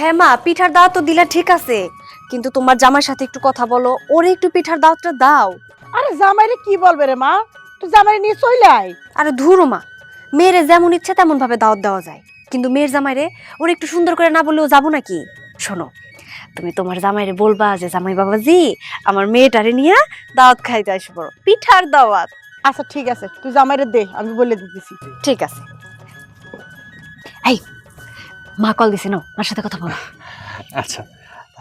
হ্যাঁ মা, পিঠার দাওয়াত তো দিলে ঠিক আছে, কিন্তু তোমার জামাইয়ের সাথে একটু কথা বলো, ওরে একটু পিঠার দাওয়াতটা দাও। আরে জামাইরে কি বলবে রে মা, তুই জামাইরে নিয়ে চলে আয়। আরে ধুরো মা, মেয়েরে যেমন ইচ্ছা তেমন ভাবে দাওয়াত দেওয়া যায়, কিন্তু মেয়ের জামাইরে ওরে একটু সুন্দর করে না বললেও যাবো নাকি? শোনো, তুমি তোমার জামাইরে বলবা যে জামাই বাবাজি আমার মেয়েটারে নিয়ে দাওয়াত খাইতে আসবো, পিঠার দাওয়াত। আচ্ছা ঠিক আছে, তুই জামাইরে দে, আমি বলে দিতেছি। ঠিক আছে। এই মা কল দিছে, নাও মার সাথে কথা বলো। আচ্ছা,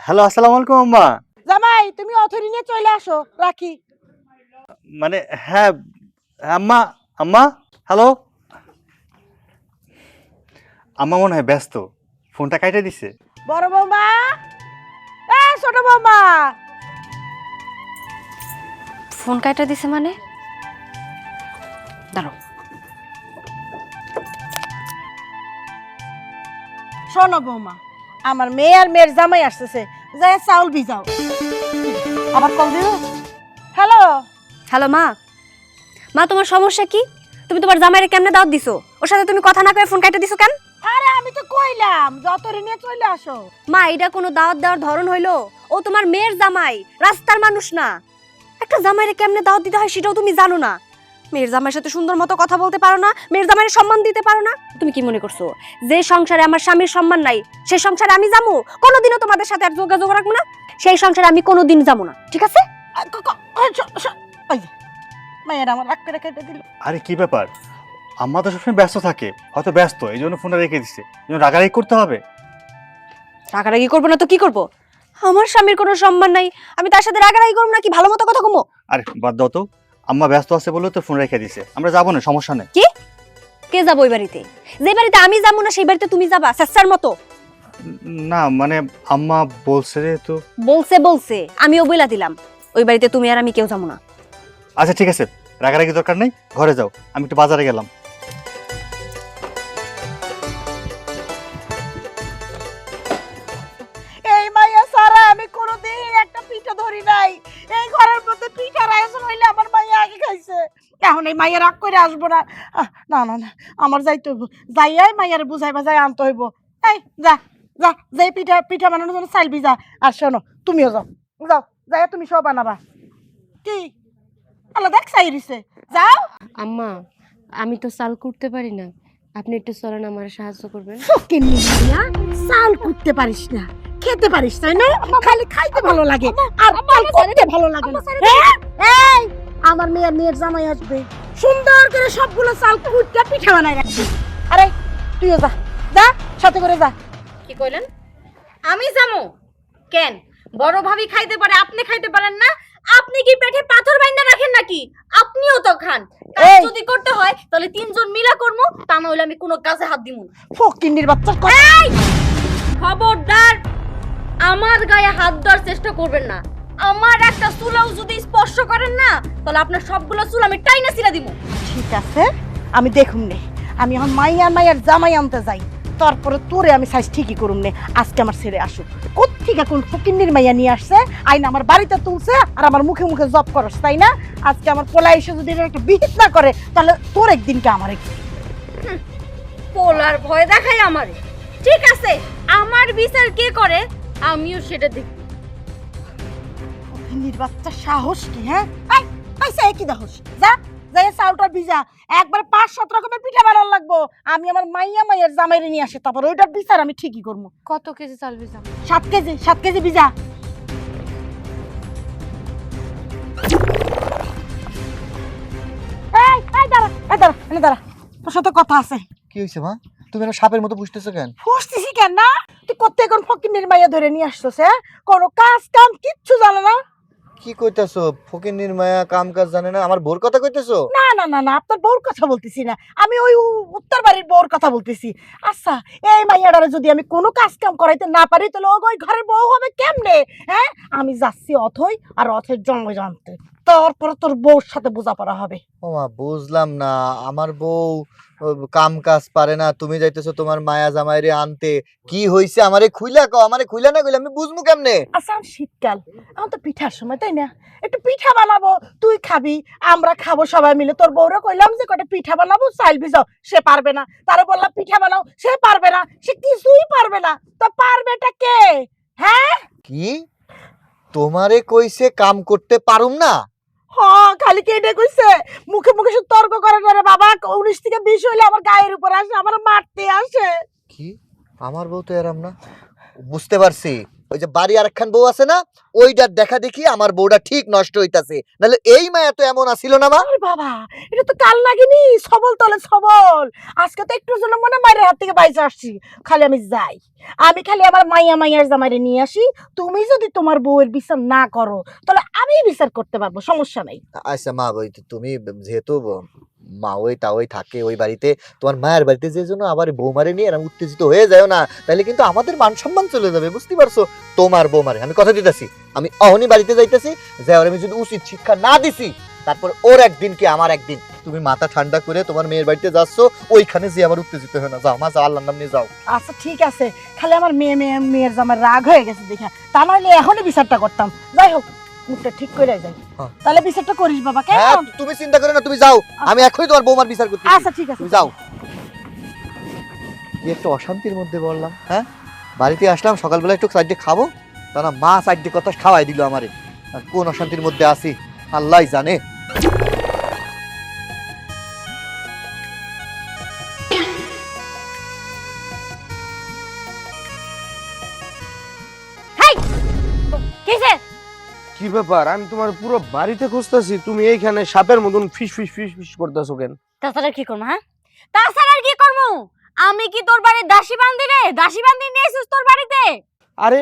হ্যালো, আসসালামু আলাইকুম আম্মা। জামাই তুমি অথরি নিয়ে চলে আসো, রাখি। মানে হ্যাঁ আম্মা, আম্মা হ্যালো। আম্মা মনে হয় ব্যস্ত, ফোনটা কাইটে দিছে। বড় বৌমা, এ ছোট বৌমা। ফোন কাইটা দিছে মানে? দাঁড়াও। শোনো বৌমা, আমার মেয়ে আর মেয়ের জামাই আসতেছে, যাই চাউল ভিজাও। আবার কল দিও। হ্যালো। হ্যালো মা। মা তোমার সমস্যা কি? তুমি তোমার জামাইরে কেমনে দাওয়াত দিছো? ওর সাথে তুমি কথা না কয়ে ফোন কাইটা দিছো কেন? আরে আমি তো কইলাম যতরে নিয়ে চলে আসো। মা এটা কোনো দাওয়াত দেওয়ার ধরন হইলো? ও তোমার মেয়ের জামাই, রাস্তার মানুষ না। একটা জামাইরে কেমনে দাওয়াত দিতে হয় সেটাও তুমি জানো না। মেয়ের জামাইয়ের সাথে সুন্দর মতো কথা বলতে পারো না, মেয়ের জামাইয়ের সম্মান দিতে পারো না। তুমি কি মনে করছো যে সংসারে আমার স্বামীর সম্মান নাই সেই সংসারে আমি যাবো? কোনোদিনও তোমাদের সাথে আর যোগাযোগ রাখবো না, সেই সংসারে আমি কোনোদিন যাবো না, ঠিক আছে? মায়ের আমার রাগ করে কেটে দিল। আরে কি ব্যাপার, আম্মা তো সবসময় ব্যস্ত থাকে, হয়তো ব্যস্ত এই জন্য ফোনটা রেখে দিচ্ছে। এই জন্য রাগারাগি করতে হবে? রাগারাগি করবো না তো কি করবো? আমার স্বামীর কোনো সম্মান নাই, আমি তার সাথে রাগারাগি করবো নাকি ভালো মতো কথা কমো? আরে বাদ দাও তো, আম্মা ব্যস্ত আছে বলে তো ফোন রেখে দিছে, আমরা যাবো না, সমস্যা নেই। কি? কে যাবো ওই বাড়িতে? যে বাড়িতে আমি যাবো না সেই বাড়িতে তুমি যাবা স্যার মতো? না মানে আম্মা বলছে রে তো। বলছে আমিও বইলা দিলাম, ওই বাড়িতে তুমি আর আমি কেউ যাবো না। আচ্ছা ঠিক আছে, রাগারাগি দরকার নেই, ঘরে যাও, আমি একটু বাজারে গেলাম। এই মাইয়া সারা আমি কোনোদিন একটা পিঠা ধরি নাই। এই ঘরের মধ্যে পিঠার আয়োজন হইলে আমার মাইয়া আগে খাইছে। এখন এই মাইয়া রাগ করে আসবো না। না না না, আমার যাইতে হইব, যাইয়াই মাইয়ারে বুঝাই বাজাই আনতে হইব। এই যা যা, যাই পিঠা পিঠা বানানোর জন্য চাইল ভিজা। আর শোনো তুমিও যাও, যাও যাই তুমি সব বানাবা। কি আল্লাহ দেখ চাইরিছে, যাও। আম্মা, আমি তো চাল কুটতে পারি না, আপনি একটু চলেন আমার সাহায্য করবেন। ফকির নিয়া চাল কুটতে পারিস না, খেতে পারিস তাই না? খালি খাইতে ভালো লাগে আর চাল করতে ভালো লাগে না। হ্যাঁ? এই আমার মেয়ের জামাই আসবে, সুন্দর করে সবগুলো চাল কুটতে পিঠা বানাই রাখবি। আরে তুইও যা, যা সাথে করে যা। কি কইলেন? আমি যামু কেন? বড় ভাবি খাইতে পারে, আপনি খাইতে পারেন না? আপনি কি পেটে পাথর বাইন্দা রাখেন নাকি? আপনিও তো খান। কাজ এই! যদি করতে হয় তাহলে তিনজন মিলা করবো, তা না হলে আমি কোনো কাজে হাত দিমু না। ফকিন্নির বাচ্চা এই! খবরদার আমার গায়ে হাত দেওয়ার চেষ্টা করবেন না। আমার একটা চুলাও যদি স্পর্শ করেন না তাহলে আপনার সবগুলো চুল আমি টাইনা ছিলা দিমু। ঠিক আছে, আমি দেখুম নে। আমি এখন মাইয়ার জামাই আনতে যাই, তারপরে তোরে আমি সাইজ ঠিকই করুম নে। আজকে আমার ছেড়ে আসুক, কোত্থেকে কোন ফকিন্নির মাইয়া নিয়ে আসছে, আইনা আমার বাড়িতে তুলছে আর আমার মুখে মুখে জব করস তাই না? আজকে আমার পোলা এসে যদি এটা একটা বিহিত না করে তাহলে তোর একদিনকে আমার একদিন। পোলার ভয় দেখাই আমারে। ঠিক আছে, আমার বিচার কে করে আমিও সেটা দেখব। ফকিন্নির বাচ্চা সাহস কি? হ্যাঁ আইসা একই দাহস, যা যাই চাউলটা ভিজা, একবার 5-7 রকমের পিঠা বানান লাগবো। আমি আমার মাইয়ের জামাইরে নিয়ে আসে, তারপর ওইটার বিচার আমি ঠিকই করবো। কত কেজি চাল ভিজাম? 7 কেজি ভিজা। দাঁড়া, তোর সাথে কথা আছে। কি হইছে মা? তুমি না সাপের মতো পুষতেছো কেন? ফুসতেছি কেন না? তুই কোত্থেকে কোন ফকিন্নির মাইয়া ধরে নিয়ে আসছস? হ্যাঁ, কোনো কাজ কাম কিচ্ছু জানে না। কি কইতাছো? ফকিন্নির মায়া কাম কাজ জানে না? আমার বোর কথা কইতাছো? না না না না, আপনার বউর কথা বলতেছি না, আমি ওই উত্তর বাড়ির বউর কথা বলতেছি। আচ্ছা, এই মাইয়াটারে যদি আমি কোনো কাজ কাম করাইতে না পারি তাহলে ওই ঘরের বউ হবে কেমনে? হ্যাঁ, আমি যাচ্ছি অথই আর অথের জন্ম জানতে। তারপরে তোর বউর সাথে বোঝাপড়া হবে। ও মা, বুঝলাম না, আমার বউ কাম কাজ পারে না, তুমি যাইতেছো তোমার মায়া জামাইরে আনতে, কি হইছে আমারে খুইলা কও, আমারে খুইলা না কইলে আমি বুঝমু কেমনে? আচ্ছা শীতকাল, এখন তো পিঠার সময়, তাই না? একটু পিঠা বানাবো, তুই খাবি, আমরা খাবো সবাই মিলে। তোর বউরে কইলাম যে কটা পিঠা বানাবো, চাইল ভিজাও, সে পারবে না। তারে বললাম পিঠা বানাও, সে পারবে না, সে কিছুই পারবে না। তো পারবেটা কে? হ্যাঁ, কি তোমারে কইছে কাম করতে পারুম না? হ্যাঁ, খালি কে এটা কইছে? মুখে মুখে শুধু তর্ক করে না রে বাবা। 19 থেকে 20 হইলে আমার গায়ের উপর আসে, আমার মারতে আসে। কি আমার বউ তো এরম না, বুঝতে পারছি। ওই যে বাড়ি আরেকখান বউ আছে না, ওইটার দেখা দেখি আমার বউটা ঠিক নষ্ট হইতাছে, নাহলে এই মায়া তো এমন আসিল না। মা, আরে বাবা, এটা তো কাল লাগেনি, সবল তলে সবল। আজকে তো একটু জন্য মনে মায়ের হাত থেকে বাইরে আসছি। খালি আমি যাই, আমি খালি আমার মাইয়ার জামাইরে নিয়ে আসি। তুমি যদি তোমার বউয়ের বিচার না করো, তাহলে আমি বিচার করতে পারবো, সমস্যা নাই। আচ্ছা মা, ওই তুমি যেহেতু মা ওই তাওই থাকে ওই বাড়িতে, তোমার মায়ের বাড়িতে, যে জন্য আবার বৌমারে নিয়ে এরকম উত্তেজিত হয়ে যায় না, তাহলে কিন্তু আমাদের মান সম্মান চলে যাবে, বুঝতে পারছো? তোমার বৌমারে আমি কথা দিতেছি, আমি অহনি বাড়িতে যাইতেছি, যে আমি যদি উচিত শিক্ষা না দিছি, তারপর ওর একদিন কি আমার একদিন। তুমি মাথা ঠান্ডা করে তোমার মেয়ের বাড়িতে যাচ্ছ, ওইখানে যে আবার উত্তেজিত হয় না। যাও মা, যাও, আল্লাহর নাম নিয়ে যাও। আচ্ছা ঠিক আছে, খালি আমার মেয়ের জামাই রাগ হয়ে গেছে দেখা, তা নইলে এখনই বিচারটা করতাম। যাই হোক, মুখটা ঠিক করে যাই। হ্যাঁ। তাহলে বিচারটা করিস বাবা, হ্যাঁ, কেমন? তুমি চিন্তা করো না, তুমি যাও, আমি এখনই তোমার বৌমার বিচার করতে। আচ্ছা ঠিক আছে, তুমি যাও। কি একটা অশান্তির মধ্যে বললাম, হ্যাঁ? বাড়িতে আসলাম সকালবেলা একটু সাইডে খাবো, তা না মা সাইডে কথা খাওয়াই দিল আমারে। আর কোন অশান্তির মধ্যে আছি আল্লাহ জানে। কিসে? কি ব্যাপার? আমি তোমার পুরো বাড়িতে খুঁজতেছি, তুমি এইখানে সাপের মতন ফিস ফিস ফিস ফিস করতেছো কেন? তাছাড়া কি করবো? হ্যাঁ, তাছাড়া আর কি করবো? আমি কি তোর বাড়ির দাসী বান্দি রে? দাসী বান্দি নিয়ে এসেছিস তোর বাড়িতে? আরে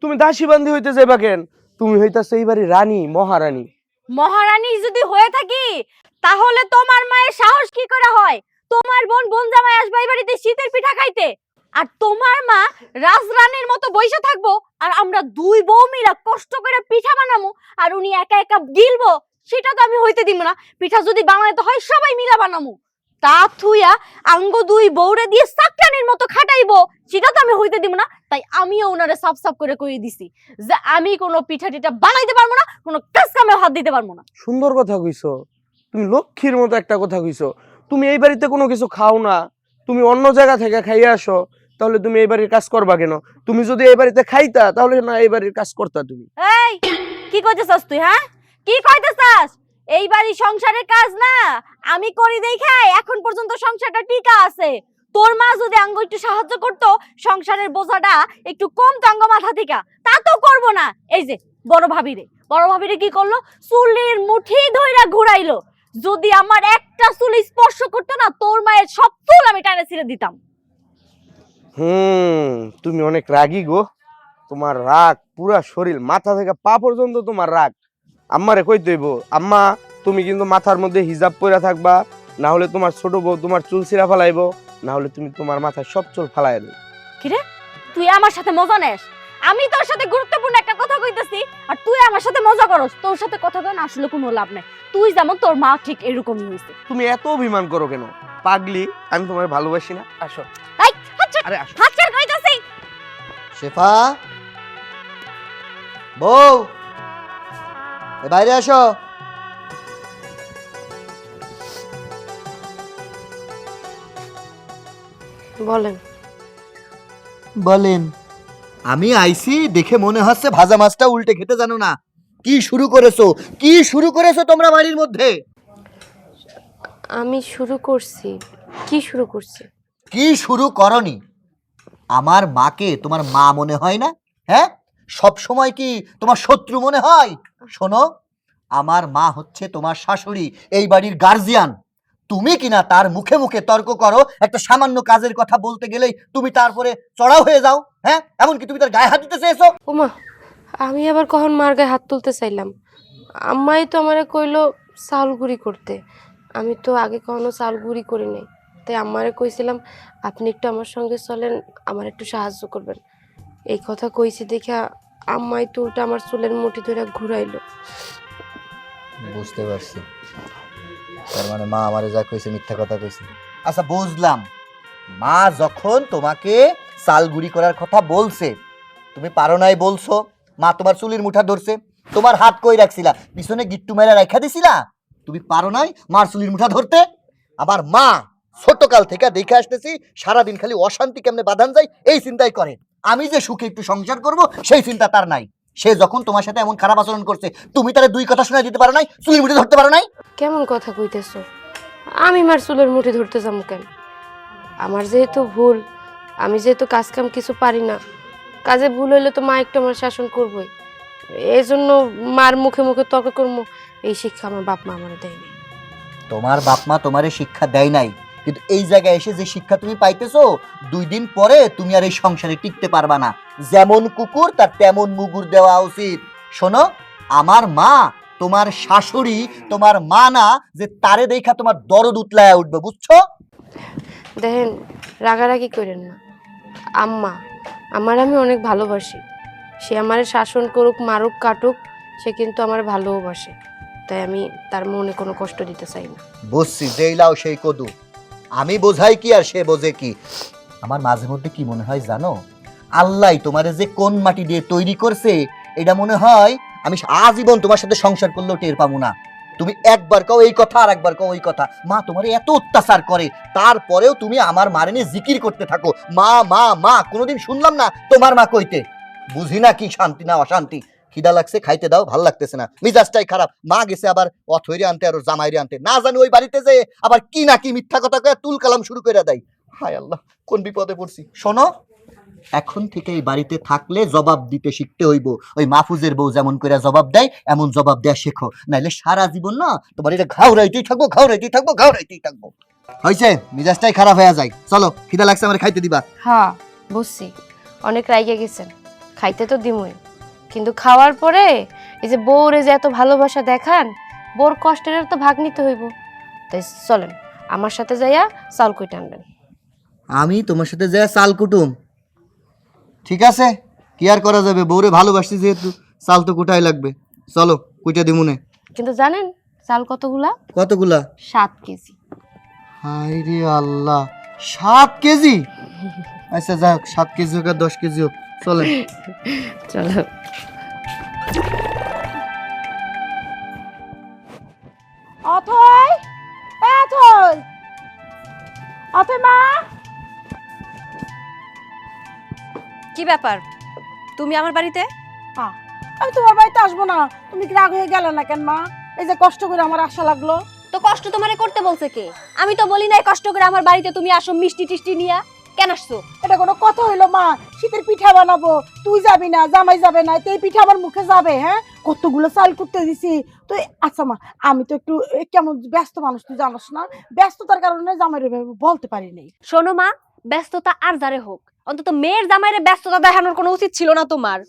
তুমি দাসী বান্দি হইতে যাইবা কেন? তুমি হইতাছো এই বাড়ির রানী, মহারানী। মহারানী যদি হয়ে থাকি, তাহলে তোমার মায়ের সাহস কি করে হয় তোমার বোন জামাই আসবে এই বাড়িতে শীতের পিঠা খাইতে, আর তোমার মা রাজরানীর মতো বসে থাকবো, আর আমরা দুই বউ মিলা কষ্ট করে পিঠা বানাবো, আর উনি একা একা গিলবো? সেটা তো আমি হইতে দিব না। পিঠা যদি বানাইতে হয় সবাই মিলা বানাবো, তা থুইয়া আঙ্গ দুই বউরে দিয়ে সাকটানির মতো খাটাইবো, সেটা তো আমি হইতে দিব না। তাই আমিও ওনারে সাফ সাফ করে কইয়ে দিছি যে আমি কোনো পিঠা টিঠা বানাইতে পারবো না, কোনো কাজ কামে হাত দিতে পারবো না। সুন্দর কথা কইছো, তুমি লক্ষ্মীর মতো একটা কথা কইছো। তুমি এই বাড়িতে কোনো কিছু খাও না, তুমি অন্য জায়গা থেকে খাইয়ে আসো, তাহলে তুমি এই বাড়ির কাজ করবা কেন? তুমি যদি এই বাড়িতে খাইতা, তাহলে না এই বাড়ির কাজ করতা তুমি। এই কি কইতেছস তুই? হ্যাঁ, কি কইতেছস? এই বাড়ি সংসারের কাজ না আমি করি দেখাই এখন পর্যন্ত সংসারটা টিকা আছে। তোর মা যদি আঙ্গ একটু সাহায্য করতো, সংসারের বোঝাটা একটু কম আঙ্গ মাথা থেকে, তা তো করবো না। এই যে বড় ভাবিরে কি করলো? চুলের মুঠি ধইরা ঘুরাইলো। যদি আমার একটা চুল স্পর্শ করতো না, তোর মায়ের সব চুল আমি টানে ছিঁড়ে দিতাম। তুমি অনেক রাগী গো, তোমার রাগ পুরা শরীর মাথা থেকে পা পর্যন্ত তোমার রাগ। আম্মারে কই দইব, আম্মা তুমি কিন্তু মাথার মধ্যে হিজাব পরে থাকবা, না হলে তোমার ছোট বউ তোমার চুল ছিঁড়া ফালাইবো, না হলে তুমি তোমার মাথায় সব চুল ফালাই দেবে। কিরে, তুই আমার সাথে মজা নেস? আমি তোর সাথে গুরুত্বপূর্ণ একটা কথা কইতেছি, আর তুই আমার সাথে মজা করস। তোর সাথে কথা কই না আসলে কোনো লাভ নাই। তুই যেমন, তোর মা ঠিক এরকমই হইছে। তুমি এত অভিমান করো কেন পাগলি? আমি তোমার ভালোবাসি না? আসো। এই আরে আসো। হাচ্চার কইতাছি। শেফা, বউ, এ বাইরে আসো। বলেন। বলেন। আমি আইছি দেখে মনে হচ্ছে ভাজা মাছটা উল্টে খেতে জানো না। কি শুরু করেছো তোমরা বাড়ির মধ্যে? আমি শুরু করছি। কি শুরু করছি? কি শুরু করনি? আমার মাকে তোমার মা মনে হয় না? হ্যাঁ, সব সময় কি তোমার শত্রু মনে হয়? শোনো, আমার মা হচ্ছে তোমার শাশুড়ি, এই বাড়ির গার্জিয়ান। তুমি কিনা তার মুখে মুখে তর্ক করো, একটা সামান্য কাজের কথা বলতে গেলেই তুমি তারপরে চড়াও হয়ে যাও। হ্যাঁ, এমনকি তুমি তার গায়ে হাত দিতে চেয়েছো। ওমা, আমি আবার কখন মার গায়ে হাত তুলতে চাইলাম? আম্মাই তো আমারে কইলো চাল গুঁড়ি করতে। আমি তো আগে কখনো চাল গুঁড়ি করি নাই, তাই আম্মারে কইছিলাম আপনি একটু আমার সঙ্গে চলেন, আমার একটু সাহায্য করবেন। এই কথা কইছি দেখা আম্মাই তো উল্টা আমার চুলের মুঠি ধরে ঘুরাইলো। বুঝতে পারছি, তার মানে মা আমারে যা কইছে মিথ্যা কথা কইছে। আচ্ছা বুঝলাম, মা যখন তোমাকে চালগুড়ি করার কথা বলছে তুমি পারো নাই বলছো, মা তোমার চুলির মুঠা ধরছে, তোমার হাত কই রাখছিলা, পিছনে গিট্টু মেরা রাখা দিছিলা, তুমি পারো নাই মার চুলির মুঠা ধরতে। আমার মা ছোটকাল থেকে দেখে আসতেছি সারাদিন খালি অশান্তি কেমনে বাঁধান যায় এই চিন্তাই করে, আমি যে সুখে একটু সংসার করব সেই চিন্তা তার নাই। সে যখন তোমার সাথে এমন খারাপ আচরণ করছে তুমি তারে দুই কথা শোনা দিতে পারো নাই, চুলির মুঠি ধরতে পারো নাই। কেমন কথা কইতেছ? আমি মার চুলের মুঠি ধরতে যাবো কেন? আমার যেহেতু ভুল, আমি যেহেতু কাজ কাম কিছু পারি না, কাজে ভুল হইলে তো মা একটু আমার শাসন করবই। এই জন্য মার মুখে মুখে তর্ক করবো, এই শিক্ষা আমার বাপ মা আমার দেয়নি। তোমার বাপ মা তোমারে শিক্ষা দেয় নাই, কিন্তু এই জায়গায় এসে যে শিক্ষা তুমি পাইতেছো 2 দিন পরে তুমি আর এই সংসারে টিকতে পারবা না। যেমন কুকুর তার তেমন মুগুর দেওয়া উচিত। শোনো, আমার মা তোমার শাশুড়ি, তোমার মা না যে তারে দেখা তোমার দরদ উতলায়া উঠবে, বুঝছো? দেখেন, রাগারাগি করেন না। আম্মা আমার আমি অনেক ভালোবাসি, সে আমারে শাসন করুক মারুক কাটুক, সে কিন্তু আমার ভালোবাসে, তাই আমি তার মনে কোনো কষ্ট দিতে চাই না। বুঝছি, যেই লাও সেই কদু, আমি বোঝাই কি আর সে বোঝে কি। আমার মাঝে মধ্যে কি মনে হয় জানো, আল্লাহ তোমারে যে কোন মাটি দিয়ে তৈরি করছে এটা মনে হয় আমি আজীবন তোমার সাথে সংসার করলেও টের পাবো না। তুমি একবার কও এই কথা আর একবার কও ওই কথা, মা তোমারে এত অত্যাচার করে তারপরেও তুমি আমার মারে নিয়ে জিকির করতে থাকো, মা মা মা। কোনোদিন শুনলাম না তোমার মা কইতে। বুঝি না কি শান্তি না অশান্তি। খিদা লাগছে খাইতে দাও, ভাল লাগতেছে না, মিজাজটাই খারাপ। মা গেছে আবার অথৈরে আনতে আর ওর জামাইরে আনতে, না জানি ওই বাড়িতে যে আবার কি না কি মিথ্যা কথা কয়ে তুল কালাম শুরু করে দেয়। হায় আল্লাহ, কোন বিপদে পড়ছি। শোনো, এখন থেকে এই বাড়িতে থাকলে জবাব দিতে শিখতে হইব। ওই মাহফুজের বউ যেমন করে জবাব দেয় এমন জবাব দেয়া শেখো, নাইলে সারা জীবন না তোমার এটা ঘাউরাইতেই থাকবো ঘাউরাইতেই থাকবো ঘাউরাইতেই থাকবো। হয়েছে, মিজাজটাই খারাপ হয়ে যায়। চলো, খিদা লাগছে, আমার খাইতে দিবা। হ্যাঁ বুঝছি, অনেক রাইগে গেছেন, খাইতে তো দিমই, কিন্তু খাওয়ার পরে এই যে বউরে যে এত ভালোবাসা দেখান, বউর কষ্টের তো ভাগ নিতে হইব। তাই চলেন আমার সাথে যাইয়া চাল কইটা আনবেন। আমি তোমার সাথে যা চাল কুটুম? ঠিক আছে, কি আর করা যাবে, বউরে ভালোবাসছি যেহেতু চাল তো কুটাই লাগবে। চলো, কুইটা দিমুনে। কিন্তু জানেন চাল কতগুলা? কতগুলা? 7 কেজি। হায় রে আল্লাহ, 7 কেজি? আচ্ছা যাক, 7 কেজি হোক আর 10 কেজি হোক, চলে। চলো। অথই, অথই, অথই মা। কি ব্যাপার, তুমি আমার বাড়িতে? আমি তোমার বাড়িতে আসবো না। তুমি কি রাগ হয়ে গেলে না কেন মা? এই যে কষ্ট করে আমার আশা লাগলো। তো কষ্ট তোমারে করতে বলছে কে? আমি তো বলি নাই কষ্ট করে আমার বাড়িতে তুমি আসো মিষ্টি টিষ্টি নিয়া। কেন আসছো? এটা কোনো কথা হইলো মা? শীতের পিঠা বানাবো, তুই যাবি না, জামাই যাবে না, তো এই পিঠা আমার মুখে যাবে? হ্যাঁ, কতগুলো চাল করতে দিছি তো। আচ্ছা মা, আমি তো একটু কেমন ব্যস্ত মানুষ, তুই জানোস না, ব্যস্ততার কারণে জামাইরে বলতে পারিনি। শোনো মা, ব্যস্ততা আর যারে হোক, অন্তত মেয়ের জামাইরে ব্যস্ততা দেখানোর কোনো উচিত ছিল না তোমার।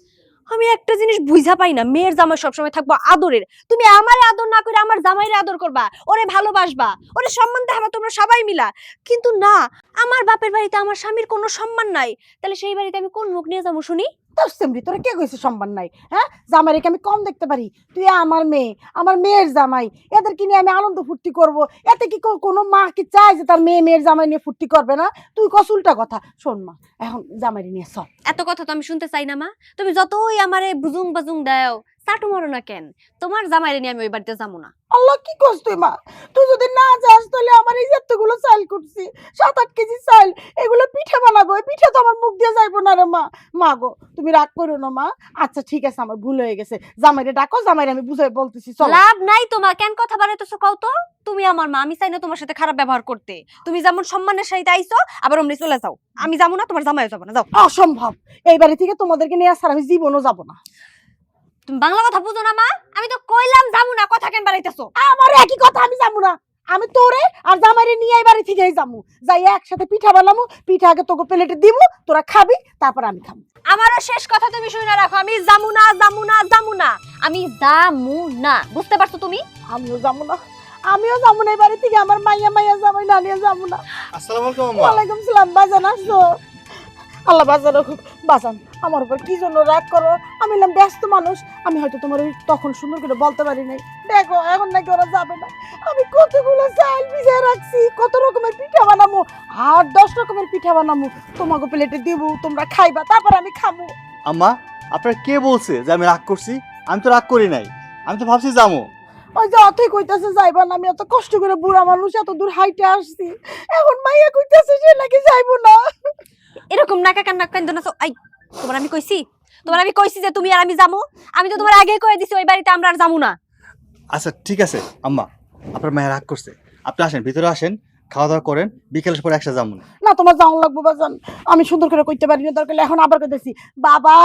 আমি একটা জিনিস বুঝা পাই না, মেয়ের জামাই সবসময় থাকবো আদরের। তুমি আমারে আদর না করে আমার জামাইরে আদর করবা, ওরে ভালোবাসবা, ওরে সম্মান দেখাবা তোমরা সবাই মিলা। কিন্তু না, আমার বাপের বাড়িতে আমার স্বামীর কোনো সম্মান নাই, তাহলে সেই বাড়িতে আমি কোন মুখ নিয়ে যাবো শুনি? তোর সেমরি তোরা কে কইছে সম্মান নাই? হ্যাঁ, জামাইকে আমি কম দেখতে পারি? তুই আমার মেয়ে, আমার মেয়ের জামাই, এদেরকে নিয়ে আমি আনন্দ ফুর্তি করব। এতে কি কোনো মা কি চায় যে তার মেয়ের জামাই নিয়ে ফুর্তি করবে না? তুই কস উল্টা কথা। শোন মা, এখন জামাই নিয়ে চল। এত কথা তো আমি শুনতে চাই না মা। তুমি যতই আমারে বুজুং বাজুং দাও, চাটু মারো না কেন, তোমার জামাইরে নিয়ে আমি ওই বাড়িতে যাবো না। আল্লাহ, কি করছ তুই মা? তুই যদি না যাস তাহলে আমার এই এতগুলো চাল করছি, 7-8 কেজি চাল, এগুলো পিঠা বানাবো। এই পিঠা তো আমার মুখ দিয়ে যাইবো না রে মা। মা গো, তুমি রাগ করো না মা। আচ্ছা ঠিক আছে, আমার ভুল হয়ে গেছে। জামাইরে ডাকো, জামাইরে আমি বুঝাই বলতেছি। চল। লাভ নাই তোমার, কেন কথা বাড়াইতেছো কও তো? তুমি আমার মা, আমি চাই না তোমার সাথে খারাপ ব্যবহার করতে। তুমি যেমন সম্মানের সাথে আইছো আবার অমনি চলে যাও। আমি যাবো না, তোমার জামাইও যাবো না, যাও। অসম্ভব, এই বাড়ি থেকে তোমাদেরকে নিয়ে আসার আমি জীবনও যাবো না। তুমি বাংলা কথা বুঝো না মা? আমি তো কইলাম যাবো না, কথা কেন বাড়াইতেছো? আমার একই কথা, আমি যাবো না। আমি তোরে আর জামাইরে নিয়ে এই বাড়ি থেকেই যাবো। যাই একসাথে পিঠা বানাবো, পিঠা আগে তোকে প্লেটে দিব, তোরা খাবি, তারপর আমি খাবো। আমারও শেষ কথা তুমি শুনে রাখো, আমি যাবো না, যাবো না, যাবো না, আমি যাবো না, বুঝতে পারছো তুমি? আমিও যাবো না, আমিও যাবো না এই বাড়ি থেকে। আমার মাইয়া জামাই না নিয়ে যাবো না। আসসালামু আলাইকুম আম্মা। ওয়ালাইকুম সালাম। বাজান আসছো? আল্লাহ বাজার রাখুক। বাজান, আমার উপর কি জন্য রাগ করো? আমি হলাম ব্যস্ত মানুষ, আমি হয়তো তোমার ওই তখন সুন্দর করে বলতে পারি নাই। দেখো এখন নাকি ওরা যাবে না। আমি কতগুলো চাল ভিজিয়ে রাখছি, কত রকমের পিঠা বানাবো, 8-10 রকমের পিঠা বানাবো, তোমাকে প্লেটে দিব, তোমরা খাইবা, তারপর আমি খাবো। আম্মা, আপনার কে বলছে যে আমি রাগ করছি? আমি তো রাগ করি নাই, আমি তো ভাবছি যাবো। ওই যে অতই কইতাছে যাইবা না, আমি এত কষ্ট করে বুড়া মানুষ এত দূর হাইটে আসছি, এখন মাইয়া কইতাছে সে নাকি যাইবো না। এরকম নাকা কান্না কান্দো না তো। আই, তোমার আমি কইছি যে তুমি আর আমি যাবো? আমি তো তোমার আগেই কয়ে দিছি ওই বাড়িতে আমরা আর যাবো না। আচ্ছা ঠিক আছে আম্মা, আপনার মায়ের রাগ করছে, আপনি আসেন ভিতরে আসেন, খাওয়া দাওয়া করেন, বিকেলের পরে একসাথে যাবো। না তোমার যাওয়ান লাগবো বাজান, আমি সুন্দর করে কইতে পারি না, দরকার হলে এখন আবার কইতেছি, বাবা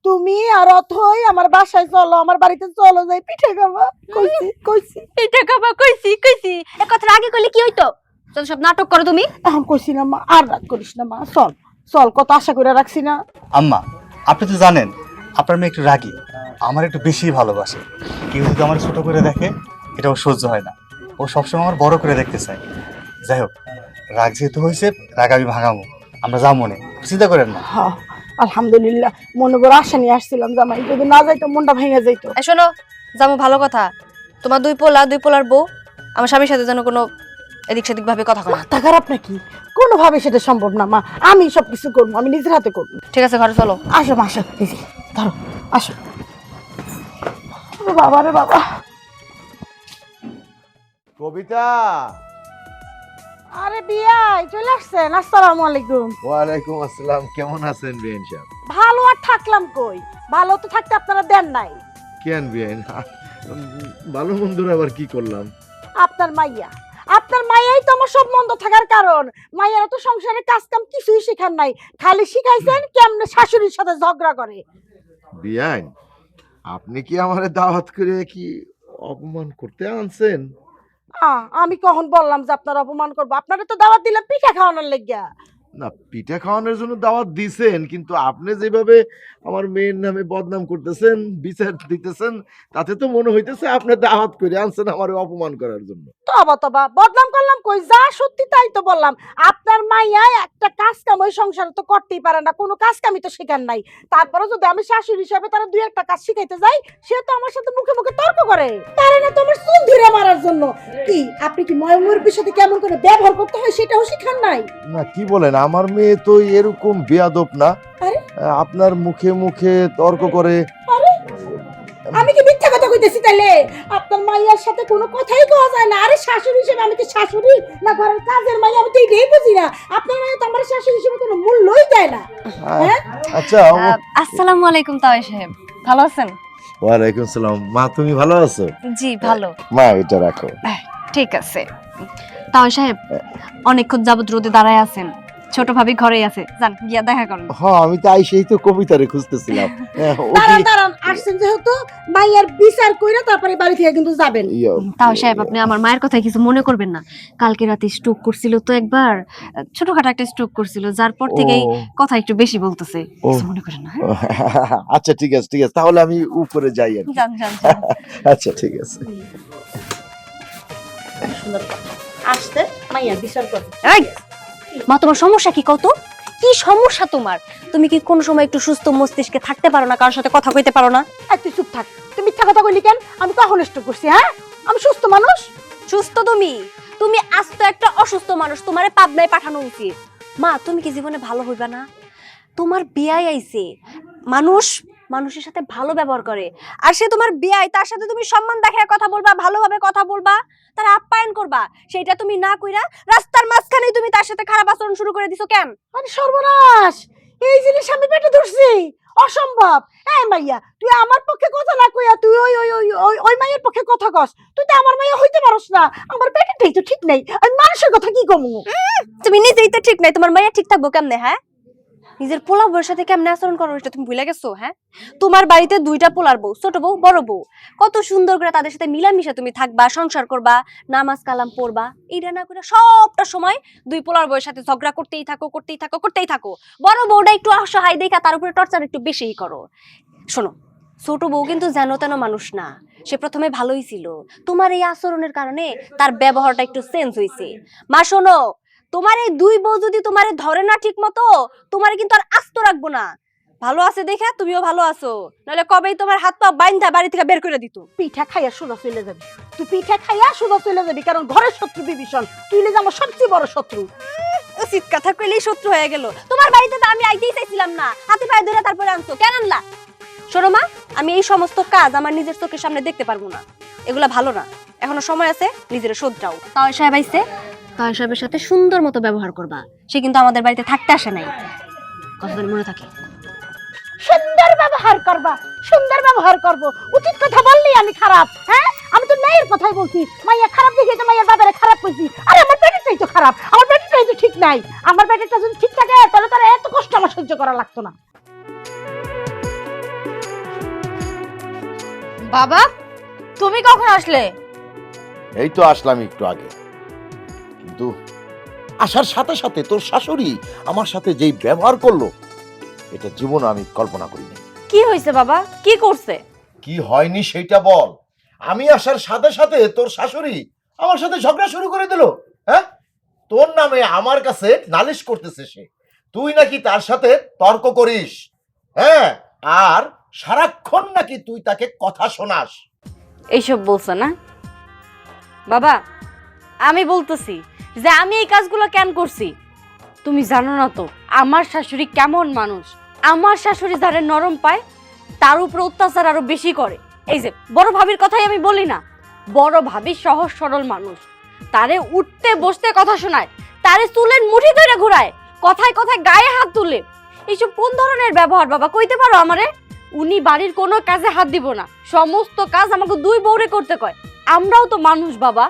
তুমি আর অথই আমার বাসায় চলো, আমার বাড়িতে চলো, যাই পিঠে খাবা। কইছি পিঠা খাবা, কইছি এ কথাটা আগে কইলে কি হইতো? যত সব নাটক করো তুমি। এখন কইছি না মা, আর রাগ করিস না মা, চল চল, কত আশা করে রাখছি না। আম্মা, আপনি তো জানেন আপনার মেয়ে একটু রাগী, আমার একটু বেশি ভালোবাসে। কেউ যদি আমার ছোট করে দেখে এটা ও সহ্য হয় না, ও সবসময় আমার বড় করে দেখতে চায়। যাই হোক, রাগ যেহেতু হয়েছে, রাগ আমি ভাঙাবো, আমরা যাবো মনে, চিন্তা করেন না। হ্যাঁ আলহামদুলিল্লাহ, মনে করে আশা নিয়ে আসছিলাম জামাই, যদি না যাইতো মনটা ভেঙে যাইতো। এই শোনো, যাবো ভালো কথা, তোমার দুই পোলার বউ আমার স্বামীর সাথে যেন কোনো এদিক সেদিক ভাবে কথা কয় না। মাথা খারাপ নাকি? কোনোভাবে সেটা সম্ভব না মা, আমি সবকিছু করবো, আমি নিজের হাতে করবো। ঠিক আছে, ঘরে চলো। আসো মা, আসো, এই যে, ধরো, আসো। বাবা রে বাবা। কবিতা, আরে বিয়াই চলে আসছেন, আসসালামু আলাইকুম। ওয়ালাইকুম আসসালাম। কেমন আছেন বিয়ান সাহেব? ভালো আর থাকলাম কই, ভালো তো থাকতে আপনারা দেন নাই। কেন বিয়ান, ভালো মন্দর আবার কি করলাম? আপনার মাইয়াই তো আমার সব মন্দ থাকার কারণ। মাইয়ারা তো সংসারে কাজ কাম কিছুই শেখার নাই, খালি শিখাইছেন কেমনে শাশুড়ির সাথে ঝগড়া করে। বিয়ান, আপনি কি আমারে দাওয়াত করে কি অপমান করতে আনছেন? আমি কখন বললাম যে আপনার অপমান করবো? আপনারা তো দাওয়াত দিলাম পিঠা খাওয়ানোর লেগিয়া। না, পিঠা খাওয়ানোর জন্য দাওয়াত দিছেন, কিন্তু আপনি যেভাবে আমার মেয়ের নামে বদনাম করতেছেন, বিচার দিতেছেন, তাতে তো মনে হইতেছে আপনি দাওয়াত করে আনছেন আমার অপমান করার জন্য। তবা বদনাম করলাম কই? যা সত্যি তাই তো বললাম। আপনার মাইয়া একটা কাজ কাম ওই সংসারে তো করতেই পারে না, কোনো কাজ কামই তো শেখার নাই। তারপরে যদি আমি শাশুড়ি হিসাবে তারা দুই একটা কাজ শিখাইতে যাই, সে তো আমার সাথে মুখে মুখে তর্ক করে, পারে না তো আমার চুল ধরে মারার জন্য। কি আপনি কি ময়মুরবির সাথে কেমন করে ব্যবহার করতে হয় সেটাও শিখার নাই? না, কি বলেন, আমার মেয়ে তো এরকম বেয়াদব না। আরে? আপনার মুখে মুখে তর্ক করে। আমি কি মিথ্যা কথা কইতেছি তাইলে? আপনার মাইয়ার সাথে কোনো কথাই কওয়া যায় না। আরে শাশুড়ি হিসেবে আমি কি শাশুড়ি না ঘরের কাজের মাইয়া? আমি তো এটাই বুঝি না। আপনার মাইয়া তো আমার শাশুড়ি হিসেবে কোনো মূল্যই দেয় না। হ্যাঁ? আচ্ছা, আসসালামু আলাইকুম তাওই সাহেব, ভালো আছেন? ওয়ালাইকুম সালাম। মা, তুমি ভালো আছো? জি ভালো। মা, এটা রাখো। ঠিক আছে। তাওই সাহেব, অনেকক্ষণ যাবত রোদে দাঁড়ায় আছেন, ছোট ভাবি ঘরেই আছে, যান গিয়া দেখা করেন। হ্যাঁ, আমি তো আইসেই তো কবিতারে খুঁজতেছিলাম। দাঁড়ান, আসছেন যেহেতু মাইয়ার বিচার কইরা তারপরে বাড়ি থেকে কিন্তু যাবেন। তাও সাহেব, আপনি আমার মায়ের কথা কিছু মনে করবেন না। কালকে রাতে স্ট্রোক করছিল তো একবার, ছোটখাটো একটা স্ট্রোক করছিল, যার পর থেকেই কথা একটু বেশি বলতেছে, কিছু মনে করেন না। আচ্ছা ঠিক আছে, তাহলে আমি উপরে যাই আর কি। যান। আচ্ছা ঠিক আছে। সুন্দর কথা। আসতে মাইয়ার বিচার করে। এই, মা তোমার সমস্যা কি কত? কি সমস্যা তোমার? তুমি কি কোনো সময় একটু সুস্থ মস্তিষ্কে থাকতে পারো না? কারোর সাথে কথা কইতে পারো না? তুই চুপ থাক। তুই মিথ্যা কথা কইলি কেন? আমি কখন স্ট্রোক করছি? হ্যাঁ, আমি সুস্থ মানুষ। সুস্থ তুমি আস্ত একটা অসুস্থ মানুষ, তোমারে পাবনায় পাঠানো উচিত। মা, তুমি কি জীবনে ভালো হইবা না? তোমার বিয়াই আইছে, মানুষের সাথে ভালো ব্যবহার করে, আর সে তোমার বিয়াই, তার সাথে তুমি সম্মান দেখায় কথা বলবা, ভালোভাবে কথা বলবা, তার আপ্যায়ন করবা। সেটা তুমি না কইরা রাস্তার মাঝখানেই তুমি তার সাথে খারাপ আচরণ শুরু করে দিছো কেন? আরে সর্বনাশ, এই জিনিস আমি পেটে ধরছি, অসম্ভব। এই মাইয়া, তুই আমার পক্ষে কথা না কইয়া তুই ওই মাইয়ের পক্ষে কথা কস। তুই তো আমার মাইয়া হইতে পারস না। আমার পেটেটাই তো ঠিক নেই, আমি মানুষের কথা কি কমু? তুমি নিজেই তো ঠিক নাই, তোমার মাইয়া ঠিক থাকবো কেমনে? হ্যাঁ, নিজের পোলা বউর সাথে কেমনে আচরণ করো এটা তুমি ভুলে গেছো? হ্যাঁ, তোমার বাড়িতে দুইটা পোলার বউ, ছোট বউ বড় বউ, কত সুন্দর করে তাদের সাথে মিলামিশা তুমি থাকবা, সংসার করবা, নামাজ কালাম পড়বা। এইটা না করে সবটা সময় দুই পোলার বউয়ের সাথে ঝগড়া করতেই থাকো। বড় বউটা একটু অসহায় দেখা তার উপরে টর্চার একটু বেশিই করো। শোনো, ছোট বউ কিন্তু যেন তেন মানুষ না, সে প্রথমে ভালোই ছিল, তোমার এই আচরণের কারণে তার ব্যবহারটা একটু চেঞ্জ হয়েছে। মা শোনো, তোমার এই দুই বউ যদি তোমারে ধরে না ঠিক মতো, তোমারে কিন্তু আর আস্ত রাখবো না। ভালো আছে দেখে তুমিও ভালো আছো, নাহলে কবেই তোমার হাত পা বাইন্ধা বাড়ি থেকে বের করে দিত। পিঠা খাইয়া সোজা চলে যাবি, তুই পিঠা খাইয়া সোজা চলে যাবি, কারণ ঘরের শত্রু বিভীষণ, তুই হলে যে আমার সবচেয়ে বড় শত্রু। উচিত কথা কইলেই শত্রু হয়ে গেল। তোমার বাড়িতে তো আমি আইতেই চাইছিলাম না, হাতে পায়ে ধরে তারপরে আনছো কেন আনলা? শোনো মা, আমি এই সমস্ত কাজ আমার নিজের চোখের সামনে দেখতে পারবো না, এগুলা ভালো না। এখনো সময় আছে, নিজের শোধরাও। তাও সাহেব আইছে, তাও সাহেবের সাথে সুন্দর মতো ব্যবহার করবা। সে কিন্তু আমাদের বাড়িতে থাকতে আসে নাই, কথাটা মনে থাকে। সুন্দর ব্যবহার করবা, সুন্দর ব্যবহার করব। উচিত কথা বললি আমি খারাপ? হ্যাঁ, আমি তো ন্যায়ের কথাই বলছি। মাইয়া খারাপ দেখে তো মাইয়ার বাবারে খারাপ কইছি। আরে আমার পেটেরটাই তো খারাপ, আমার পেটেরটাই তো ঠিক নাই। আমার পেটেরটা যদি ঠিক থাকে তাহলে তার এত কষ্ট আমার সহ্য করা লাগতো না। বাবা, তুমি কখন আসলে? এই তো আসলাম একটু আগে, কিন্তু আসার সাথে সাথে তোর শাশুড়ি আমার সাথে যেই ব্যবহার করলো, এটা জীবনে আমি কল্পনা করিনি। কি হয়েছে বাবা, কি করছে? কি হয়নি সেটা বল। আমি আসার সাথে সাথে তোর শাশুড়ি আমার সাথে ঝগড়া শুরু করে দিল। হ্যাঁ, তোর নামে আমার কাছে নালিশ করতেছে সে, তুই নাকি তার সাথে তর্ক করিস। হ্যাঁ, আর সারাক্ষণ নাকি তুই তাকে কথা শোনাস। এইসব বলছে না বাবা? আমি বলতেছি যে আমি এই কাজগুলো কেন করছি। তুমি জানো না তো আমার শাশুড়ি কেমন মানুষ। আমার শাশুড়ি যারা নরম পায় তার উপর অত্যাচার আরো বেশি করে। এই যে বড় ভাবির কথাই আমি বলি না, বড় ভাবি সহজ সরল মানুষ, তারে উঠতে বসতে কথা শোনায়, তারে চুলের মুঠি ধরে ঘুরায়, কথায় কথায় গায়ে হাত তুলে। এইসব কোন ধরনের ব্যবহার বাবা, কইতে পারো আমারে? উনি বাড়ির কোনো কাজে হাত দিব না, সমস্ত কাজ আমাকে দুই বউরে করতে কয়। আমরাও তো মানুষ বাবা,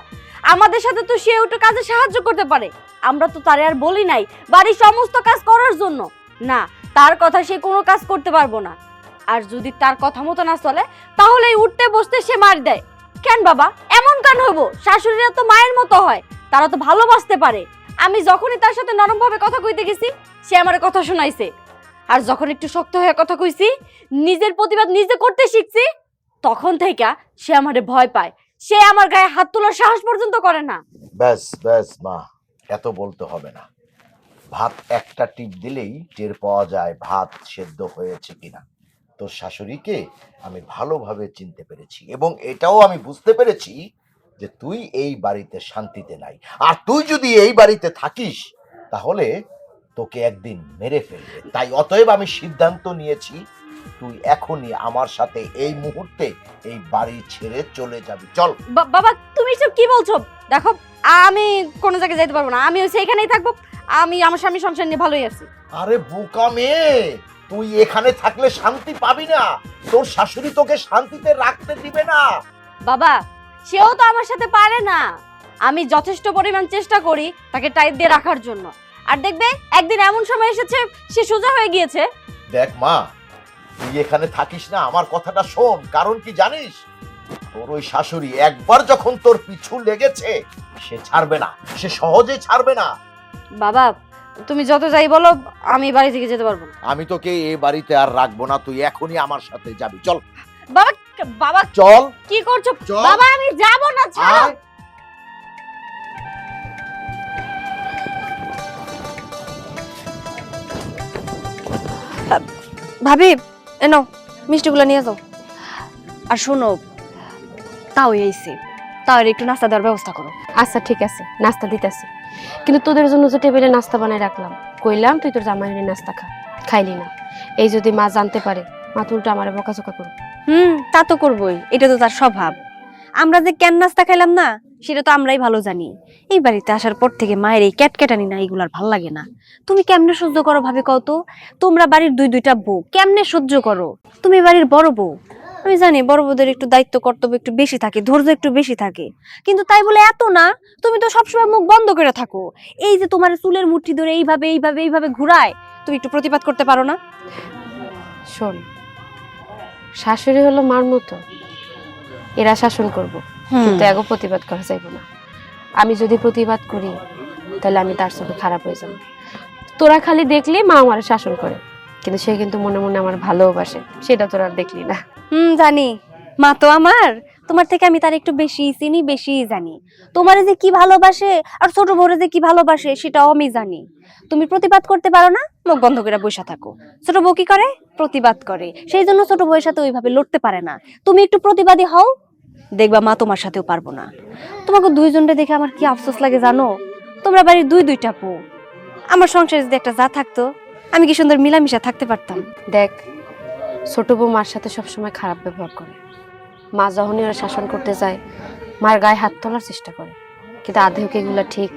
আমাদের সাথে তো সে একটু কাজে সাহায্য করতে পারে। আমরা তো তারে আর বলি নাই বাড়ির সমস্ত কাজ করার জন্য না, তার কথা সে কোনো কাজ করতে পারবো না। আর যদি তার কথা মতো না চলে তাহলে উঠতে বসতে সে মার দেয়। কেন বাবা এমন কেন হবো? শাশুড়িরা তো মায়ের মতো হয়, তারা তো ভালোবাসতে পারে। আমি যখনই তার সাথে নরম ভাবে কথা কইতে গেছি সে আমার কথা শোনাইছে, আর যখন একটু শক্ত হয়ে কথা কইছি, নিজের প্রতিবাদ নিজে করতে শিখছি, তখন থেকে সে আমারে ভয় পায়। সে আমার গায়ে হাত তোলার সাহস পর্যন্ত করে না। ব্যাস ব্যাস মা, এত বলতে হবে না। ভাত একটা টিপ দিলেই টের পাওয়া যায় ভাত সেদ্ধ হয়েছে কিনা। তোর শাশুড়িকে আমি ভালোভাবে চিনতে পেরেছি, এবং এটাও আমি বুঝতে পেরেছি যে তুই এই বাড়িতে শান্তিতে নাই। আর তুই যদি এই বাড়িতে থাকিস তাহলে তোকে একদিন মেরে ফেলবে। তাই অতএব আমি সিদ্ধান্ত নিয়েছি, তুই এখনই আমার সাথে এই মুহূর্তে এই বাড়ি ছেড়ে চলে যাবি। চল। বাবা তুমি সব কি বলছো? দেখো আমি কোনো জায়গায় যাইতে পারবো না, আমি হচ্ছে এখানেই থাকবো। আমি আমার স্বামী সংসার নিয়ে ভালোই আছি। আরে বোকা মেয়ে, তুই এখানে থাকলে শান্তি পাবি না। তোর শাশুড়ি তোকে শান্তিতে রাখতে দিবে না। বাবা সেও তো আমার সাথে পারে না, আমি যথেষ্ট পরিমাণ চেষ্টা করি তাকে টাইট দিয়ে রাখার জন্য। আর দেখবে একদিন এমন সময় এসেছে সে সোজা হয়ে গিয়েছে। দেখ মা, তুই এখানে থাকিস না, আমার কথাটা শোন। কারণ কি জানিস, তোর ওই শাশুড়ি একবার যখন তোর পিছু লেগেছে সে ছাড়বে না, সে সহজে ছাড়বে না। বাবা তুমি যত যাই বলো, আমি বাড়ি থেকে যেতে পারবো না। আমি তোকে এই বাড়িতে আর রাখবো না, তুই এখনই আমার সাথে যাবি। চল বাবা, বাবা চল। কি করছো? চল। বাবা আমি যাব না, ছাড়ো। আয়। ভাবি এনো মিষ্টিগুলো নিয়ে যাও। আর শোনো, তাও এইছি, তাও একটু নাস্তা দেওয়ার ব্যবস্থা করো। আচ্ছা ঠিক আছে, নাস্তা দিতেছি। কিন্তু তোদের জন্য যে টেবিলে নাস্তা বানাই রাখলাম, কইলাম তুই তোর জামাইয়ের নাস্তা খা, খাইলি না। এই যদি মা জানতে পারে, মা তো উল্টা আমারে বকাঝকা করবে। তা তো করবোই, এটা তো তার স্বভাব। আমরা যে কেন নাস্তা খাইলাম না সেটা তো আমরাই ভালো জানি। এই বাড়িতে আসার পর থেকে মায়ের এই ক্যাটক্যাটানি না, এগুলার ভাল লাগে না। তুমি কেমনে সহ্য করো ভাবে কও তো? তোমরা বাড়ির দুইটা বউ, কেমনে সহ্য করো? তুমি বাড়ির বড় বউ, আমি জানি বড় বউদের একটু দায়িত্ব কর্তব্য একটু বেশি থাকে, ধৈর্য একটু বেশি থাকে, কিন্তু তাই বলে এত না। তুমি তো সবসময় মুখ বন্ধ করে থাকো। এই যে তোমার চুলের মুঠি ধরে এইভাবে এইভাবে এইভাবে ঘুরায়, তুমি একটু প্রতিবাদ করতে পারো না? শোন, শাশুড়ি হলো মার মতো, এরা শাসন করবো, কিন্তু এগো প্রতিবাদ করা যাইবো না। আমি যদি প্রতিবাদ করি তাহলে আমি তার চোখে খারাপ হয়ে যাবো। তোরা খালি দেখলে মা আমার শাসন করে, কিন্তু সে কিন্তু মনে মনে আমার ভালোবাসে, সেটা তোরা দেখলি না। জানি, মা তো আমার তোমার থেকে আমি তার একটু বেশি চিনি, বেশি জানি। তোমারে যে কি ভালোবাসে আর ছোট বউরে যে কি ভালোবাসে সেটাও আমি জানি। তুমি প্রতিবাদ করতে পারো না, মুখ বন্ধ করে বসে থাকো। ছোট বউ কি করে? প্রতিবাদ করে। সেই জন্য ছোট বউয়ের সাথে ওইভাবে লড়তে পারে না। তুমি একটু প্রতিবাদী হও, দেখবা মা তোমার সাথেও পারবো না। তোমাকে দুইজনকে দেখে আমার কি আফসোস লাগে জানো? তোমরা বাড়ির দুইটা বউ, আমার সংসারে যদি একটা যা থাকতো, আমি কি সুন্দর মিলামিশা থাকতে পারতাম। দেখ, ছোট বউ মার সাথে সবসময় খারাপ ব্যবহার করে। মা যখনই ওরা শাসন করতে যায়, মার গায়ে হাত তোলার চেষ্টা করে, কিন্তু আদেও কি এগুলা ঠিক?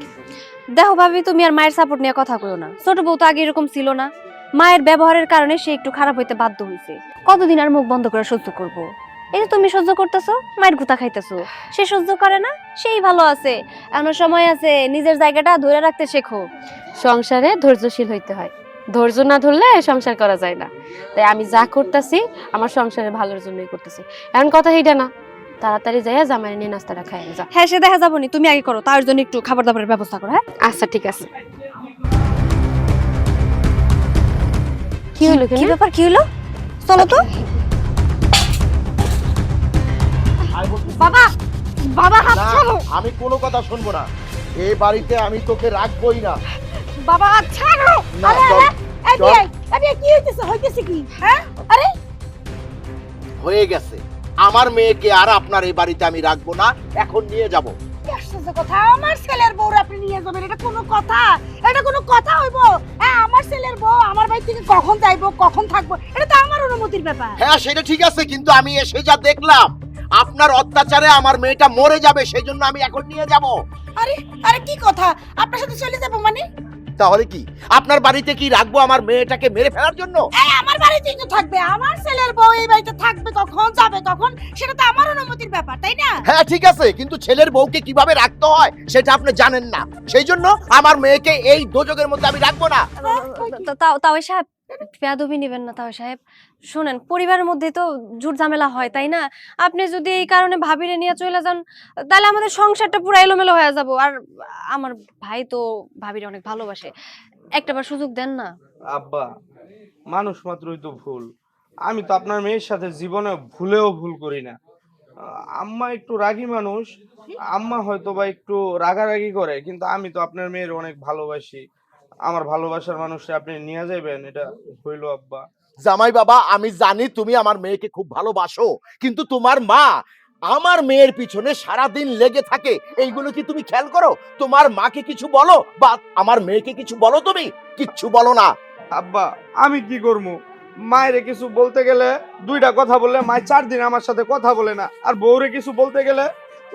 দেখো ভাবি, তুমি আর মায়ের সাপোর্ট নিয়ে কথা কইও না। ছোট বউ তো আগে এরকম ছিল না। মায়ের ব্যবহারের কারণে সে একটু খারাপ হইতে বাধ্য হয়েছে। কতদিন আর মুখ বন্ধ করে সহ্য করব? এই যে তুমি সহ্য করতেছো, মায়ের গুতা খাইতেছো, সে সহ্য করে না, সেই ভালো আছে। এমন সময় আছে, নিজের জায়গাটা ধরে রাখতে শেখো। সংসারে ধৈর্যশীল হইতে হয়, ধৈর্য না ধরলে সংসার করা যায় না। তাই আমি যা করতেছি আমার সংসারের ভালোর জন্যই করতেছি। এমন কথা এইটা না, তাড়াতাড়ি যাইয়া জামাই নিয়ে নাস্তাটা খাই যা। হ্যাঁ, সে দেখা যাবো নি, তুমি আগে করো, তার জন্য একটু খাবার দাবারের ব্যবস্থা করো। হ্যাঁ আচ্ছা ঠিক আছে। কি হলো? কি ব্যাপার, কি হলো? চলো তো। বাবা, বাবা হাত ছাড়ো। আমি কোনো কথা শুনবো না, এই বাড়িতে আমি তোকে রাখবোই না। বাবা হাত ছাড়ো। না, আরে চল, আরে চল। এই কি হইতেছে কি? হ্যাঁ, আরে হয়ে গেছে, আমার মেয়েকে আর আপনার এই বাড়িতে আমি রাখবো না, এখন নিয়ে যাব। কি আশ্চর্য কথা, আমার ছেলের বউ আপনি নিয়ে যাবেন, এটা কোনো কথা? এটা কোনো কথা হইবো? হ্যাঁ, আমার ছেলের বউ আমার বাড়ি থেকে কখন যাইবো, কখন থাকবো, এটা তো আমার অনুমতির ব্যাপার। হ্যাঁ সেটা ঠিক আছে, কিন্তু আমি এসে যা দেখলাম আপনার অত্যাচারে আমার মেয়েটা মরে যাবে, সেই জন্য আমি এখন নিয়ে যাব। আরে আরে কি কথা, আপনার সাথে চলে যাবো মানে? তাহলে কি আপনার বাড়িতে কি রাখবো আমার মেয়েটাকে মেরে ফেলার জন্য? এই আমার বাড়িতেই তো থাকবে, আমার ছেলের বউ এই বাড়িতে থাকবে কখন, যাবে কখন, সেটা তো আমার অনুমতির ব্যাপার, তাই না? হ্যাঁ ঠিক আছে, কিন্তু ছেলের বউকে কিভাবে রাখতে হয় সেটা আপনি জানেন না, সেই জন্য আমার মেয়েকে এই দোজকের মধ্যে আমি রাখবো না। তাও সাহেব, বেয়াদবি নেবেন না। তাও সাহেব শোনেন, পরিবারের মধ্যে তো ঝুট ঝামেলা হয়, তাই না? আপনি যদি এই কারণে ভাবিরে নিয়ে চলে যান, তাহলে আমাদের সংসারটা পুরো এলোমেলো হয়ে যাব। আর আমার ভাই তো ভাবিরে অনেক ভালোবাসে, একটাবার সুযোগ দেন না। আব্বা, মানুষ মাত্রই তো ভুল। আমি তো আপনার মেয়ের সাথে জীবনে ভুলেও ভুল করি না। আম্মা একটু রাগী মানুষ, আম্মা হয়তো বা একটু রাগারাগি করে, কিন্তু আমি তো আপনার মেয়ের অনেক ভালোবাসি। আমার ভালোবাসার মানুষে আপনি নিয়ে যাবেন, এটা হইলো আব্বা? জামাই বাবা, আমি জানি তুমি আমার মেয়েকে খুব ভালোবাসো, কিন্তু তোমার মা আমার মেয়ের পিছনে সারাদিন লেগে থাকে, এইগুলো কি তুমি খেয়াল করো? তোমার মাকে কিছু বলো বা আমার মেয়েকে কিছু বলো? তুমি কিচ্ছু বলো না। আব্বা, আমি কি করবো? মায়েরে কিছু বলতে গেলে দুইটা কথা বললে মায় 4 দিন আমার সাথে কথা বলে না, আর বউরে কিছু বলতে গেলে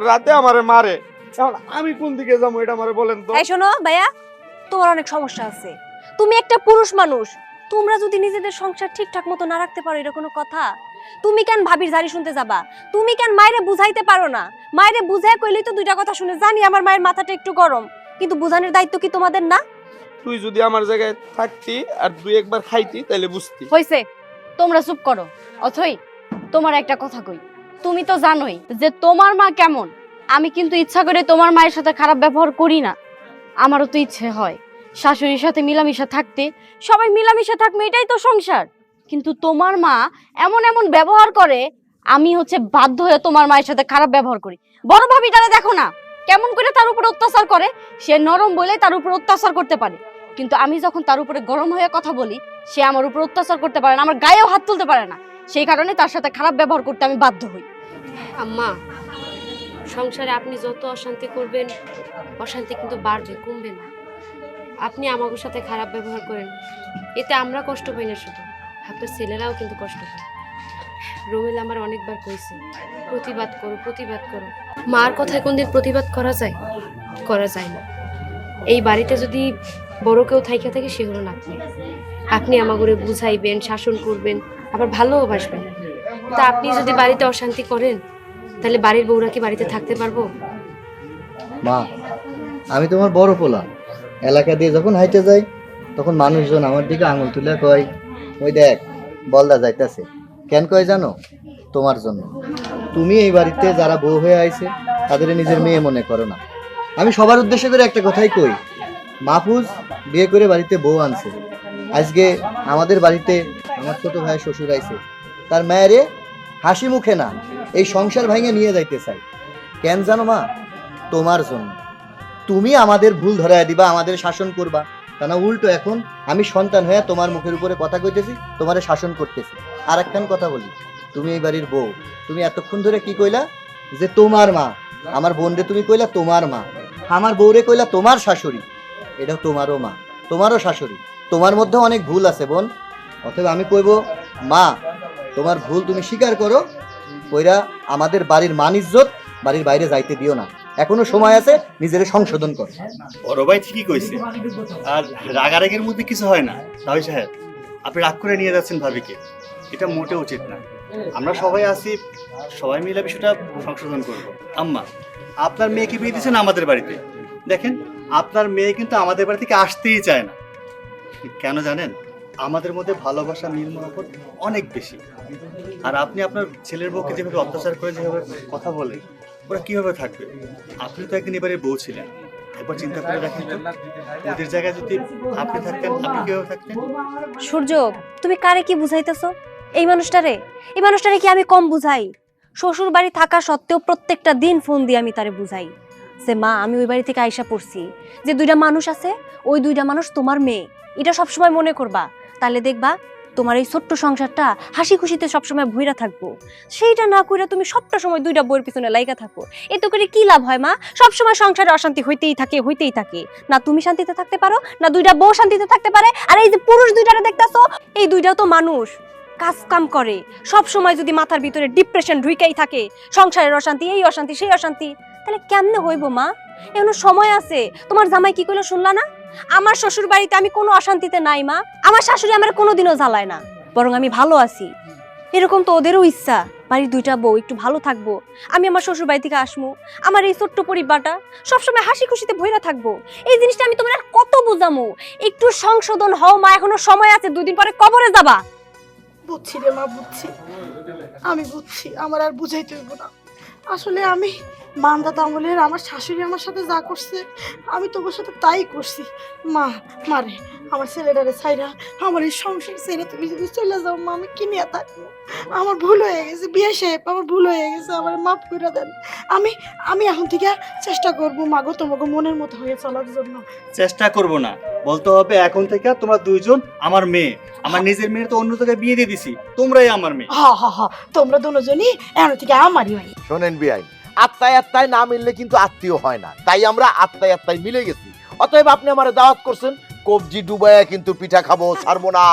রাতে আমারে মারে। এখন আমি কোন দিকে যাবো এটা আমারে বলেন তো। এই শোনো ভাইয়া, তোমার অনেক সমস্যা আছে। তুমি একটা পুরুষ মানুষ, তোমরা যদি নিজেদের সংসার ঠিকঠাক মতো না রাখতে পারো, এটা কোনো কথা? তুমি কেন ভাবির জারি শুনতে যাবা? তুমি কেন মায়েরে বুঝাইতে পারো না? মায়েরে বুঝায় কইলেই তো দুইটা কথা শুনে। জানি আমার মায়ের মাথাটা একটু গরম, কিন্তু বুঝানোর দায়িত্ব কি তোমাদের না? তুই যদি আমার জায়গায় থাকতি আর 2-1 বার খাইতি তাহলে বুঝতি। হইছে, তোমরা চুপ করো। অথই, তোমার একটা কথা কই, তুমি তো জানোই যে তোমার মা কেমন। আমি কিন্তু ইচ্ছা করে তোমার মায়ের সাথে খারাপ ব্যবহার করি না। আমারও তো ইচ্ছে হয় শাশুড়ির সাথে মিলামিশা থাকতে, সবাই মিলামিশা থাকবে, এটাই তো সংসার। কিন্তু তোমার মা এমন এমন ব্যবহার করে, আমি হচ্ছে বাধ্য হয়ে তোমার মায়ের সাথে খারাপ ব্যবহার করি। বড় ভাবিটারে দেখো না কেমন করে তার উপরে অত্যাচার করে। সে নরম বলে তার উপরে অত্যাচার করতে পারে, কিন্তু আমি যখন তার উপরে গরম হয়ে কথা বলি, সে আমার উপর অত্যাচার করতে পারে না, আমার গায়েও হাত তুলতে পারে না। সেই কারণে তার সাথে খারাপ ব্যবহার করতে আমি বাধ্য হই। আম্মা, সংসারে আপনি যত অশান্তি করবেন, অশান্তি কিন্তু বাড়বে, কমবে না। আপনি আমাদের সাথে খারাপ ব্যবহার করেন, এতে আমরা কষ্ট পাই না, শুধু আপনার ছেলেরাও কিন্তু কষ্ট পায়। রোমেল আমার অনেকবার কইছে, প্রতিবাদ করো, প্রতিবাদ করো। মার কথায় কোনদিন প্রতিবাদ করা যায়? করা যায় না। এই বাড়িতে যদি বড় কেউ থাইকা থাকে, সে হলো আপনি। আপনি আমাকে বুঝাইবেন, শাসন করবেন, আবার ভালোবাসবেন। তা আপনি যদি বাড়িতে অশান্তি করেন, তাহলে বাড়ির বউরা কি বাড়িতে থাকতে পারবো? মা, আমি তোমার বড় পোলা, এলাকা দিয়ে যখন হাইটে যাই তখন মানুষজন আমার দিকে আঙুল তুলে কয়, ওই দেখ বলদা যাইতাছে। কেন কয় জানো? তোমার জন্য। তুমি এই বাড়িতে যারা বউ হয়ে আইছে তাদের নিজের মেয়ে মনে করো না। আমি সবার উদ্দেশ্য করে একটা কথাই কই, মাহফুজ বিয়ে করে বাড়িতে বউ আনছে। আজকে আমাদের বাড়িতে আমার ছোট ভাই শ্বশুর আইছে, তার মেয়েরে হাসি মুখে না, এই সংসার ভাঙে নিয়ে যাইতে চাই। কেন জানো মা? তোমার জন্য। তুমি আমাদের ভুল ধরায় দিবা, আমাদের শাসন করবা, তা না উল্টো এখন আমি সন্তান হয়ে তোমার মুখের উপরে কথা কইতেছি, তোমারে শাসন করতেছি। আর একখান কথা বলি, তুমি এই বাড়ির বউ, তুমি এতক্ষণ ধরে কি কইলা যে তোমার মা, আমার বোনরে তুমি কইলা তোমার মা, আমার বউরে কইলা তোমার শাশুড়ি। এটা তোমারও মা, তোমারও শাশুড়ি, তোমার মধ্যে অনেক ভুল আছে বোন। অতএব আমি কইব মা, তোমার ভুল তুমি স্বীকার করো, কইরা আমাদের বাড়ির মান ইজ্জত বাড়ির বাইরে যাইতে দিও না। এখনো সময় আছে, নিজের সংশোধন করো। বড় ভাই ঠিকই কইছে, আর রাগারাগের মধ্যে কিছু হয় না। তাই সাহেব, আপনি রাগ করে নিয়ে যাচ্ছেন ভাবিকে, এটা মোটেও উচিত না। আমরা সবাই আছি, সবাই মিলে বিষয়টা সংশোধন করব। আম্মা, আপনার মেয়েকে বিয়ে দিয়েছেন আমাদের বাড়িতে, দেখেন আপনার মেয়ে কিন্তু আমাদের বাড়ি থেকে আসতেই চায় না। কেন জানেন? আমাদের মধ্যে ভালোবাসা, মিল মহব্বত অনেক বেশি। আর আপনি আপনার ছেলের বউকে যেভাবে অত্যাচার করে, যেভাবে কথা বলে, ওরা কিভাবে থাকবে? আপনি তো একদিন এবারে বউ ছিলেন, একবার চিন্তা করে দেখেন তো, ওদের জায়গায় যদি আপনি থাকতেন, আপনি কিভাবে থাকতেন? সূর্য, তুমি কারে কি বুঝাইতেছো? এই মানুষটারে কি আমি কম বুঝাই? শ্বশুর বাড়ি থাকা সত্ত্বেও প্রত্যেকটা দিন ফোন দিয়ে আমি তারে বুঝাই যে মা, আমি ওই বাড়ি থেকে আইসা পড়ছি, যে দুইটা মানুষ আছে, ওই দুইটা মানুষ তোমার মেয়ে, এটা সবসময় মনে করবা। তাহলে দেখবা তোমার এই ছোট্ট সংসারটা হাসি খুশিতে সবসময় ভইরা থাকবো। সেইটা না কইরা তুমি সবটা সময় দুইটা বউয়ের পিছনে লাইগা থাকো, এতে করে কি লাভ হয় মা? সবসময় সংসারে অশান্তি হইতেই থাকে। না তুমি শান্তিতে থাকতে পারো, না দুইটা বউ শান্তিতে থাকতে পারে। আর এই যে পুরুষ দুইটারে দেখতাছো, এই দুইটাও তো মানুষ, কাজ কাম করে। সব সময় যদি মাথার ভিতরে ডিপ্রেশন ঢুইকাই থাকে, সংসারের অশান্তি, এই অশান্তি, সেই অশান্তি, তাহলে কেমনে হইব মা? এখনো সময় আছে। তোমার জামাই কি কইলো শুনলা না? আমার শ্বশুর বাড়িতে আমি কোনো অশান্তিতে নাই মা, আমার শাশুড়ি আমার কোনোদিনও জ্বালায় না, বরং আমি ভালো আছি। এরকম তো ওদেরও ইচ্ছা, বাড়ির দুইটা বউ একটু ভালো থাকবো, আমি আমার শ্বশুর বাড়ি থেকে আসবো, আমার এই ছোট্ট পরিবারটা সবসময় হাসি খুশিতে ভইরা থাকবো। এই জিনিসটা আমি তোমার আর কত বুঝামু? একটু সংশোধন হও মা, এখনো সময় আছে, 2 দিন পরে কবরে যাবা। বুঝছি রে মা, বুঝছি, আমি বুঝছি, আমার আর বুঝাইতে হইব না। আসলে আমি মান্দাত আমলের আমার শাশুড়ি আমার সাথে যা করছে, আমি তোর সাথে তাই করছি। মা, মারে আমার ছেলেটারে ছাইরা, আমার এই সংসার ছেড়ে তুমি যদি চলে যাও মা, আমি কি নিয়ে থাকবো? আমার ভুল হয়ে গেছে বিয়ে সাহেব, আমার ভুল হয়ে গেছে, আমার মাফ করে দেন। আমি এখন থেকে চেষ্টা করবো মাগো তোমাকে মনের মতো হয়ে চলার জন্য। চেষ্টা করব না, বলতে হবে এখন থেকে তোমরা দুইজন আমার মেয়ে। আমার নিজের মেয়ের তো অন্য জায়গায় বিয়ে দিয়ে দিছি, তোমরাই আমার মেয়ে। হা, তোমরা দুজনই এখন থেকে আমারই হয়। শোনেন বিআই, আত্মায় আত্মায় না মিললে কিন্তু আত্মীয় হয় না, তাই আমরা আত্মায় আত্মায় মিলে গেছি। অতএব আপনি আমার দাওয়াত করছেন, কবজি ডুবাইয়া কিন্তু পিঠা খাবো, ছাড়বো না।